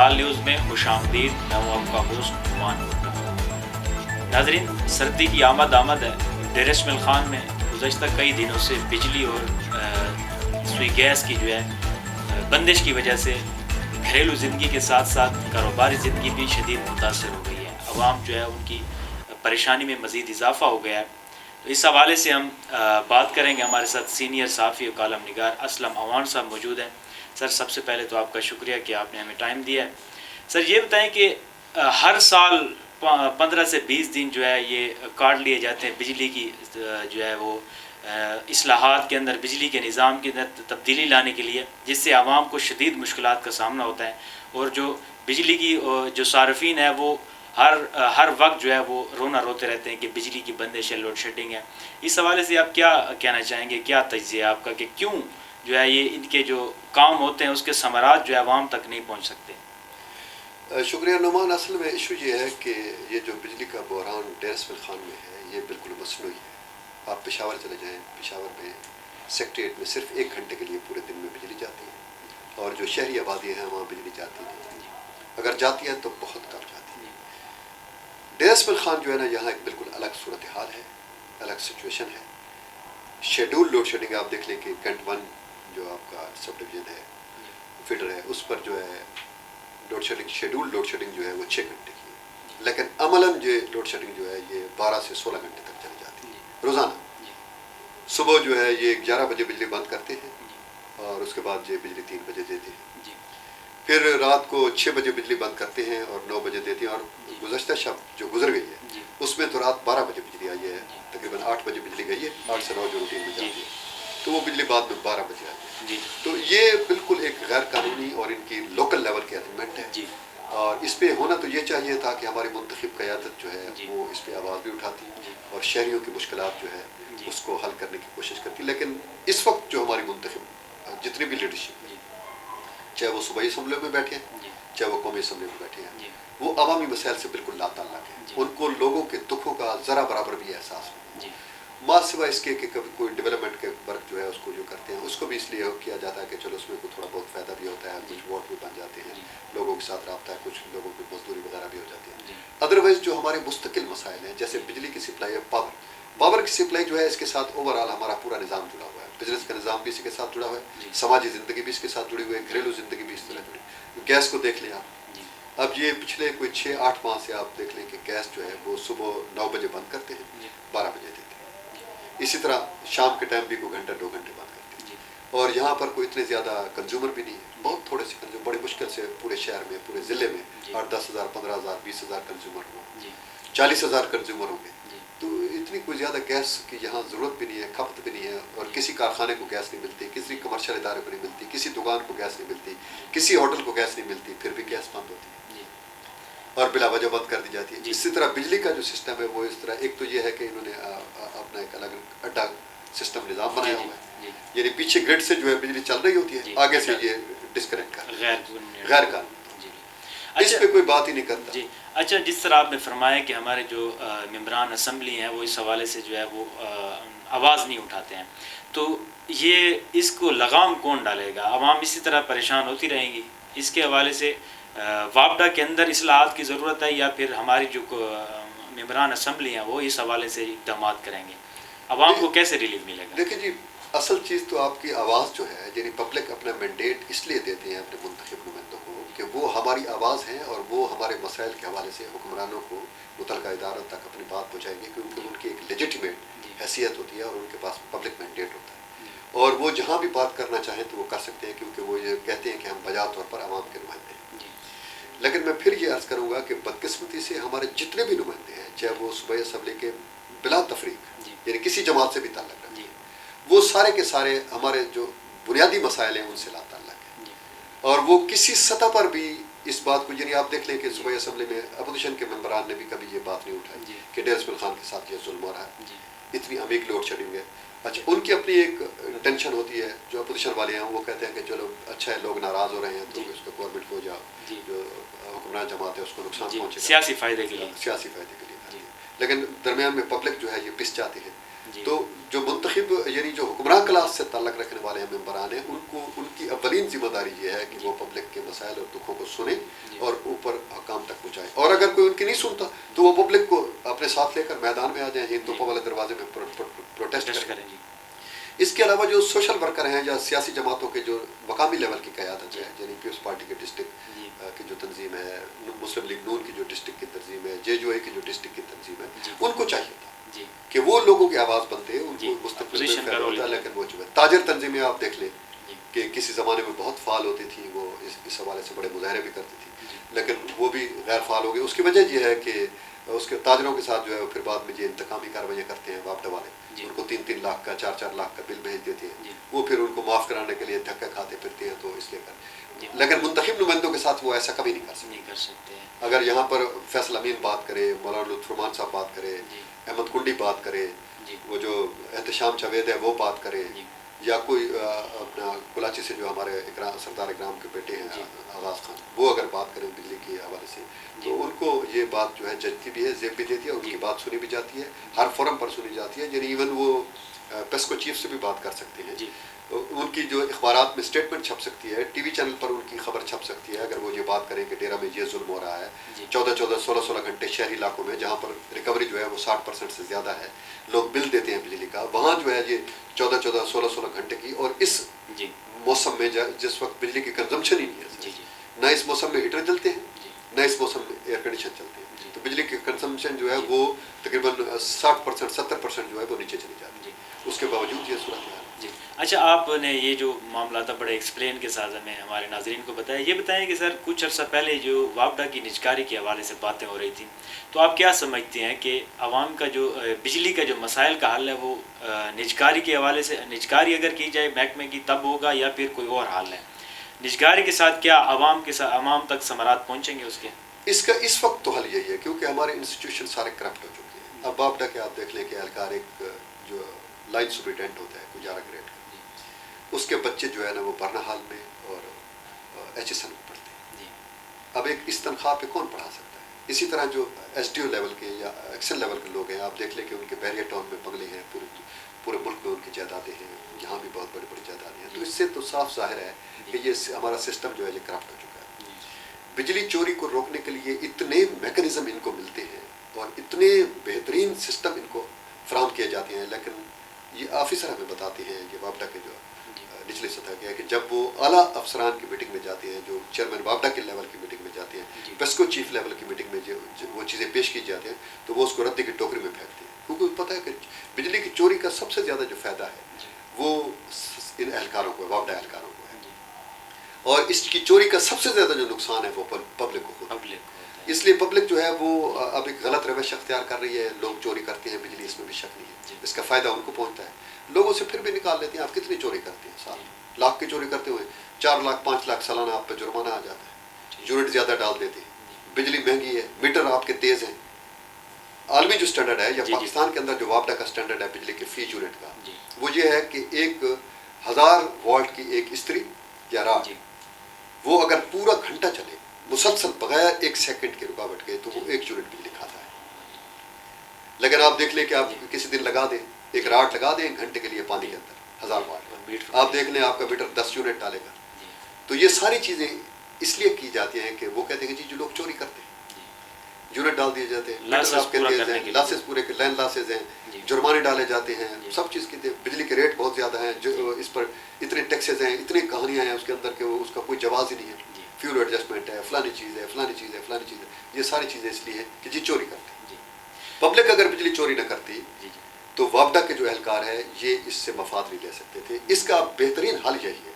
ڈال نیوز میں خوش آمدید. میں ہوں آپ کا ہوسٹ نعمان مرتضیٰ. ناظرین، سردی کی آمد ہے. ڈیر اسماعیل خان میں گزشتہ کئی دنوں سے بجلی اور سوئی گیس کی جو ہے بندش کی وجہ سے گھریلو زندگی کے ساتھ ساتھ کاروباری زندگی بھی شدید متاثر ہو گئی ہے. عوام جو ہے ان کی پریشانی میں مزید اضافہ ہو گیا ہے. تو اس حوالے سے ہم بات کریں گے. ہمارے ساتھ سینئر صحافی اور کالم نگار اسلم عوان صاحب موجود ہیں. سر، سب سے پہلے تو آپ کا شکریہ کہ آپ نے ہمیں ٹائم دیا ہے. سر، یہ بتائیں کہ ہر سال 15 سے 20 دن جو ہے یہ کاٹ لیے جاتے ہیں بجلی کی جو ہے وہ اصلاحات کے اندر، بجلی کے نظام کے اندر تبدیلی لانے کے لیے، جس سے عوام کو شدید مشکلات کا سامنا ہوتا ہے. اور جو بجلی کی جو صارفین ہے وہ ہر وقت جو ہے وہ رونا روتے رہتے ہیں کہ بجلی کی بندش ہے، لوڈ شیڈنگ ہے. اس حوالے سے آپ کیا کہنا چاہیں گے؟ کیا تجزیہ آپ کا کہ کیوں جو ہے یہ ان کے جو کام ہوتے ہیں اس کے ثمرات جو ہے عوام تک نہیں پہنچ سکتے؟ شکریہ نعمان. اصل میں ایشو یہ ہے کہ یہ جو بجلی کا بحران ڈیر اسماعیل خان میں ہے یہ بالکل مصنوعی ہے. آپ پشاور چلے جائیں، پشاور میں سیکٹریٹ میں صرف 1 گھنٹے کے لیے پورے دن میں بجلی جاتی ہے، اور جو شہری آبادی ہیں وہاں بجلی جاتی نہیں. اگر جاتی ہے تو بہت کم جاتی ہے. ڈیر اسماعیل خان جو ہے نا، یہاں ایک بالکل الگ صورتحال ہے، الگ سچویشن ہے. شیڈول لوڈ شیڈنگ آپ دیکھ لیں کہ گنٹ 1 جو آپ کا سب ڈویژن ہے، فیڈر ہے، اس پر جو ہے load shedding, schedule load shedding جو ہے وہ 6 گھنٹے کی ہے. لیکن عملاً یہ لوڈ شیڈنگ جو ہے یہ 12 سے 16 گھنٹے تک چلی جاتی ہے روزانہ. صبح جو ہے یہ 11 بجے بجلی بند کرتے ہیں اور اس کے بعد یہ بجلی 3 بجے دیتے ہیں. پھر رات کو 6 بجے بجلی بند کرتے ہیں اور 9 بجے دیتے ہیں. اور گزشتہ شب جو گزر گئی ہے اس میں تو رات 12 بجے بجلی آئی ہے، تقریباً 8 بجے بجلی گئی ہے، 8 سے 9 جو روٹین میں جاتی ہے، تو وہ بجلی بعد میں 12 بجے آئی ہے. تو یہ بالکل ایک غیر قانونی اور ان کی لوکل لیول کی ارینجمنٹ ہے. اور اس پہ ہونا تو یہ چاہیے تھا کہ ہماری منتخب قیادت جو ہے وہ اس پہ آواز بھی اٹھاتی اور شہریوں کی مشکلات جو ہے اس کو حل کرنے کی کوشش کرتی. لیکن اس وقت جو ہماری منتخب جتنی بھی لیڈرشپ ہے، چاہے وہ صوبائی اسمبلیوں میں بیٹھے ہیں، چاہے وہ قومی اسمبلی میں بیٹھے ہیں، وہ عوامی مسائل سے بالکل لا تعلق ہیں. ان کو لوگوں کے دکھوں کا ذرا برابر بھی احساس نہیں. ماں سوا اس کے کہ کبھی کوئی ڈیولپمنٹ کے ورک جو ہے اس کو جو کرتے ہیں اس کو بھی اس لیے کیا جاتا ہے کہ چلو اس میں کوئی تھوڑا بہت فائدہ بھی ہوتا ہے، کچھ ووٹ بھی بن جاتے ہیں، لوگوں کے ساتھ رابطہ ہے، کچھ لوگوں کی مزدوری وغیرہ بھی ہو جاتی ہے. ادروائز جو ہمارے مستقل مسائل ہیں جیسے بجلی کی سپلائی اور پاور کی سپلائی جو ہے اس کے ساتھ اوور آل ہمارا پورا نظام جڑا ہوا ہے. بزنس کا نظام بھی اس کے ساتھ جڑا ہوا ہے، سماجی زندگی بھی اس کے ساتھ جڑی ہوئی ہے، گھریلو زندگی بھی اس طرح جڑی. گیس کو دیکھ لیں آپ، اب یہ پچھلے کوئی 6-8 ماہ سے آپ دیکھ لیں کہ گیس جو ہے وہ صبح 9 بجے بند کرتے ہیں، 12 بجے دیتے ہیں. اسی طرح شام کے ٹائم بھی کوئی گھنٹہ 2 گھنٹے بند کرتے ہیں. اور یہاں پر کوئی اتنے زیادہ کنزیومر بھی نہیں ہے، بہت تھوڑے سے کنزیومر، بڑی مشکل سے پورے شہر میں، پورے ضلع میں 8-10,000 15,000 20,000 کنزیومر ہوں، 40,000 کنزیومر ہوں گے. تو اتنی کوئی زیادہ گیس کی یہاں ضرورت بھی نہیں ہے، کھپت بھی نہیں ہے. اور کسی کارخانے کو گیس نہیں ملتی، کسی کمرشل ادارے کو نہیں ملتی، کسی دکان کو گیس نہیں ملتی، کسی ہوٹل کو گیس نہیں ملتی، پھر بھی گیس بند ہوتی ہے اور بلا وجہ بند کر دی جاتی ہے. اسی طرح بجلی کا جو سسٹم ہے وہ اس طرح، ایک تو یہ ہے کہ انہوں نے اپنا ایک الگ اڈا سسٹم نظام بنایا ہوا ہے، یعنی پیچھے گرڈ سے جو ہے بجلی چل رہی ہوتی ہے، آگے سے یہ ڈسکنیکٹ کر غیر قانونی. اس پہ کوئی بات ہی نہیں کرتا. اچھا، جس طرح آپ نے فرمایا کہ ہمارے جو ممبران اسمبلی ہیں وہ اس حوالے سے جو ہے وہ آواز نہیں اٹھاتے ہیں، تو یہ اس کو لگام کون ڈالے گا؟ عوام اسی طرح پریشان ہوتی رہیں گی؟ اس کے حوالے سے وابڈا کے اندر اصلاحات کی ضرورت ہے یا پھر ہماری جو ممبران اسمبلی ہیں وہ اس حوالے سے اقدامات کریں گے؟ عوام کو کیسے ریلیف ملے گا؟ دیکھیں جی، اصل چیز تو آپ کی آواز جو ہے، یعنی پبلک اپنا مینڈیٹ اس لیے دیتے ہیں اپنے منتخب نمائندوں کو کہ وہ ہماری آواز ہیں اور وہ ہمارے مسائل کے حوالے سے حکمرانوں کو، متعلقہ اداروں تک اپنی بات پہنچائیں گے، کیونکہ ان کی ایک لیجیٹیمیٹ حیثیت ہوتی ہے اور ان کے پاس پبلک مینڈیٹ ہوتا ہے. اور وہ جہاں بھی بات کرنا چاہیں تو وہ کر سکتے ہیں، کیونکہ وہ یہ کہتے ہیں کہ ہم بجا طور پر عوام کے نمائندے ہیں. لیکن میں پھر یہ عرض کروں گا کہ بدقسمتی سے ہمارے جتنے بھی نمائندے ہیں، چاہے وہ صوبائی اسمبلی کے بلا تفریق یعنی کسی جماعت سے بھی تعلق رکھتے ہیں، وہ سارے کے سارے ہمارے جو بنیادی مسائل ہیں ان سے لا تعلق ہے. اور وہ کسی سطح پر بھی اس بات کو، یعنی آپ دیکھ لیں کہ صوبائی اسمبلی میں اپوزیشن کے ممبران نے بھی کبھی یہ بات نہیں اٹھائی کہ ڈیر اسماعیل خان کے ساتھ یہ ظلم ہو رہا ہے، اتنی عمیق لوڈ شیڈنگ ہے. اچھا، ان کی اپنی ایک انٹینشن ہوتی ہے، جو اپوزیشن والے ہیں وہ کہتے ہیں کہ چلو اچھا ہے، لوگ ناراض ہو رہے ہیں تو اس کو گورنمنٹ کو یا جو حکمران جماعت ہے اس کو نقصان پہنچے گا، سیاسی فائدے کے لیے، سیاسی فائدے کے لیے. لیکن درمیان میں پبلک جو ہے یہ پس جاتی ہے. تو جو منتخب یعنی جو حکمران کلاس سے تعلق رکھنے والے ہیں ممبران ہیں، ان کی اولین ذمہ داری یہ ہے کہ وہ پبلک کے مسائل اور دکھوں کو سنیں اور اوپر حکام تک پہنچائیں، اور اگر کوئی ان کی نہیں سنتا تو وہ پبلک کو اپنے ساتھ لے کر میدان میں آ جائیں، ہند توپوں والے دروازے میں پروٹیسٹ کریں۔ اس کے علاوہ جو سوشل ورکر ہیں یا سیاسی جماعتوں کے جو مقامی لیول کی قیادت ہے، یعنی پیپلز پارٹی کے ڈسٹرکٹ کی جو تنظیم ہے، مسلم لیگ نون کی جو ڈسٹرکٹ کی تنظیم ہے، JJO کی جو ڈسٹرکٹ کی تنظیم ہے، ان کو چاہیے تھا کہ وہ لوگوں کی آواز بنتے ہیں، ان کو مستقبل میں فیل ہوتا ہے، لیکن وہ جو ہے تاجر تنظیمیں آپ دیکھ لیں کہ کسی زمانے میں بہت فعال ہوتی تھی، وہ اس حوالے سے بڑے مظاہرے بھی کرتی تھی، لیکن وہ بھی غیر فعال ہو گئے۔ اس کی وجہ یہ ہے کہ اس کے تاجروں کے ساتھ جو ہے پھر بعد میں یہ انتقامی کارروائیاں کرتے ہیں وابڈا والے، ان کو 3-3 لاکھ کا 4-4 لاکھ کا بل بھیج دیتے ہیں، وہ پھر ان کو معاف کرانے کے لیے دھکے کھاتے پھرتے ہیں، تو اس لیے لیکن منتخب نمائندوں کے ساتھ وہ ایسا کبھی نہیں کر سکتے۔ اگر یہاں پر فیصل امین بات کرے، مولانا لطف رحمان صاحب بات کرے، احمد کنڈی بات کرے، وہ جو احتشام جاوید ہے وہ بات کرے، یا کوئی اپنا کلاچی سے جو ہمارے سردار اکرام کے بیٹے ہیں آغاز خان، وہ اگر بات کریں بجلی کے حوالے سے، تو ان کو یہ بات جو ہے جچتی بھی ہے، زیب بھی دیتی ہے، ان کی بات سنی بھی جاتی ہے، ہر فورم پر سنی جاتی ہے، یعنی ایون وہ پیسکو چیف سے بھی بات کر سکتے ہیں، ان کی جو اخبارات میں اسٹیٹمنٹ چھپ سکتی ہے، ٹی وی چینل پر ان کی خبر چھپ سکتی ہے، اگر وہ یہ بات کریں کہ ڈیرہ میں یہ ظلم ہو رہا ہے، 14-14 16-16 گھنٹے شہری علاقوں میں جہاں پر ریکوری جو ہے وہ 60% سے زیادہ ہے، لوگ بل دیتے ہیں بجلی کا، وہاں جو ہے یہ 14-14 16-16 گھنٹے کی، اور اس موسم میں جس وقت بجلی کی کنزمپشن ہی نہیں ہے، نہ اس موسم میں ہیٹر چلتے ہیں، نہ اس موسم میں ایئر کنڈیشن چلتے ہیں، تو بجلی کی کنزمپشن جو ہے وہ تقریباً 60% 70% جو ہے وہ نیچے چلی جاتی ہے، اس کے باوجود یہ صورتحال۔ اچھا، آپ نے یہ جو معاملہ تھا بڑے ایکسپلین کے ساتھ ہمیں ہمارے ناظرین کو بتایا، یہ بتائیں کہ سر کچھ عرصہ پہلے جو وابڈا کی نجکاری کے حوالے سے باتیں ہو رہی تھیں، تو آپ کیا سمجھتے ہیں کہ عوام کا جو بجلی کا جو مسائل کا حل ہے وہ نجکاری کے حوالے سے، نجکاری اگر کی جائے محکمے کی تب ہوگا یا پھر کوئی اور حل ہے؟ نجکاری کے ساتھ کیا عوام تک ثمرات پہنچیں گے اس کے؟ اس کا اس وقت تو حل یہی ہے، کیونکہ ہمارے انسٹیٹیوشن سارے کرپٹ ہو چکے ہیں۔ اب وابڈا کے آپ دیکھ لیں کہ اہلکار ایک جو لائن سپرنٹینڈنٹ ہوتا ہے 11 گریڈ کا، اس کے بچے جو ہے نا وہ برنا حال میں اور HSN میں پڑھتے ہیں۔ اب ایک اس تنخواہ پہ کون پڑھا سکتا ہے؟ اسی طرح جو SDO لیول کے یا ایکسل لیول کے لوگ ہیں، آپ دیکھ لیں کہ ان کے بیریا ٹاؤن میں بنگلے ہیں، پورے ملک میں ان کی جائیدادیں ہیں، یہاں بھی بہت بڑی بڑی جائیدادیں ہیں، تو اس سے تو صاف ظاہر ہے کہ یہ ہمارا سسٹم جو ہے یہ کرپٹ ہو چکا ہے۔ بجلی چوری کو روکنے کے لیے اتنے میکانزم ان کو ملتے ہیں اور اتنے بہترین سسٹم ان کو فراہم کیے جاتے ہیں، لیکن یہ آفیسر ہمیں بتاتے ہیں، یہ وابڈا کے جو نچلی سطح کے ہے، کہ جب وہ اعلیٰ افسران کی میٹنگ میں جاتے ہیں، جو چیئرمین وابڈا کے لیول کی میٹنگ میں جاتے ہیں، پیسکو چیف لیول کی میٹنگ میں وہ چیزیں پیش کی جاتی ہیں، تو وہ اس کو ردی کی ٹوکری میں پھینکتے ہیں، کیونکہ پتہ ہے کہ بجلی کی چوری کا سب سے زیادہ جو فائدہ ہے وہ ان اہلکاروں کو، وابڈا اہلکاروں کو ہے، اور اس کی چوری کا سب سے زیادہ جو نقصان ہے وہ پبلک کو ہوتا ہے۔ اس لیے پبلک جو ہے وہ اب ایک غلط روش اختیار کر رہی ہے، لوگ چوری کرتے ہیں بجلی، اس میں بھی شک نہیں ہے، اس کا فائدہ ان کو پہنچتا ہے، لوگوں سے پھر بھی نکال لیتے ہیں۔ آپ کتنی چوری کرتے ہیں؟ سال لاکھ کی چوری کرتے ہوئے 4 لاکھ 5 لاکھ سالانہ آپ پہ جرمانہ آ جاتا ہے، یونٹ زیادہ ڈال دیتے ہیں، بجلی مہنگی ہے، میٹر آپ کے تیز ہیں۔ عالمی جو سٹینڈرڈ ہے یا پاکستان کے اندر جو وابڈا کا سٹینڈرڈ ہے بجلی کے فی یونٹ کا، وہ یہ ہے کہ 1000 واٹ کی ایک استری یا راڈ، وہ اگر پورا گھنٹہ چلے مسلسل بغیر 1 سیکنڈ کی رکاوٹ کے، تو وہ 1 یونٹ بجلی کھاتا ہے۔ لیکن آپ دیکھ لیں کہ آپ کسی دن لگا دیں، ایک راڈ لگا دیں 1 گھنٹے کے لیے پانی کے اندر 1000 واٹ، آپ دیکھ لیں آپ کا میٹر 10 یونٹ ڈالے گا۔ تو یہ ساری چیزیں اس لیے کی جاتی ہیں کہ وہ کہتے ہیں کہ جی جو لوگ چوری کرتے ہیں یونٹ ڈال دیے جاتے ہیں، لاسز پورے لائن لاسز ہیں، جرمانے ڈالے جاتے ہیں، سب چیز کی بجلی کے ریٹ بہت زیادہ ہیں، جو اس پر اتنے ٹیکسز ہیں، اتنی کہانیاں ہیں اس کے اندر کہ وہ اس کا کوئی جواز ہی نہیں ہے، فیول ایڈجسٹمنٹ ہے، فلانی چیز ہے، فلانی چیز ہے، فلانی چیز ہے، یہ ساری چیزیں اس لیے ہیں کہ جی چوری کرتے ہیں۔ پبلک اگر بجلی چوری نہ کرتی تو وابڈا کے جو اہلکار ہے یہ اس سے مفاد نہیں لے سکتے تھے۔ اس کا بہترین حل یہی ہے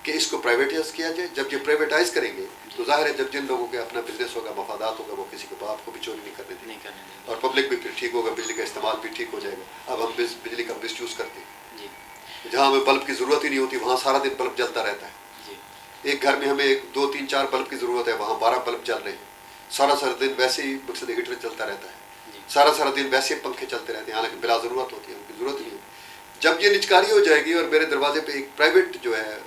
کہ اس کو پرائیویٹائز کیا جائے۔ جب یہ پرائیویٹائز کریں گے تو ظاہر ہے جب جن لوگوں کے اپنا بزنس ہوگا، مفادات ہوگا، وہ کسی کے باپ کو بھی چوری نہیں کرنے دیں گے، اور پبلک بھی پھر ٹھیک ہوگا، بجلی کا استعمال بھی ٹھیک ہو جائے گا۔ اب ہم بجلی کا مس یوز کرتے ہیں، جہاں ہمیں بلب کی ضرورت ہی نہیں ہوتی وہاں سارا دن بلب جلتا رہتا ہے۔ ایک گھر میں ہمیں 2 3 4 بلب کی ضرورت ہے، وہاں 12 بلب چل رہے ہیں، سارا دن ویسے ہی مقصد ہیٹر چلتا رہتا ہے، سارا دن ویسے پنکھے چلتے رہتے ہیں، حالانکہ بلا ضرورت ہوتی ہے، ان کی ضرورت نہیں ہوتی۔ جب یہ نجکاری ہو جائے گی اور میرے دروازے پہ ایک پرائیویٹ جو ہے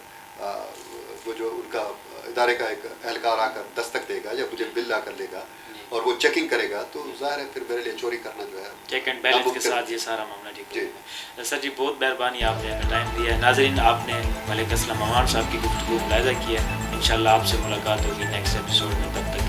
وہ جو ان کا ادارے کا ایک اہلکار آ کر دستک دے گا یا مجھے بل لا کر لے گا، اور وہ چیکنگ کرے گا تو ظاہر ہے پھر میرے لیے چوری کرنا جو ہے چیک اینڈ بیلنس کے ساتھ یہ سارا معاملہ ٹھیک ہے. سر جی بہت مہربانی آپ نے ہمیں ٹائم دیا ہے. ناظرین آپ نے ملک اسلم امان صاحب کی گفتگو ملاحظہ کیا ہے. انشاءاللہ آپ سے ملاقات ہوگی نیکسٹ ایپیسوڈ میں. تب تک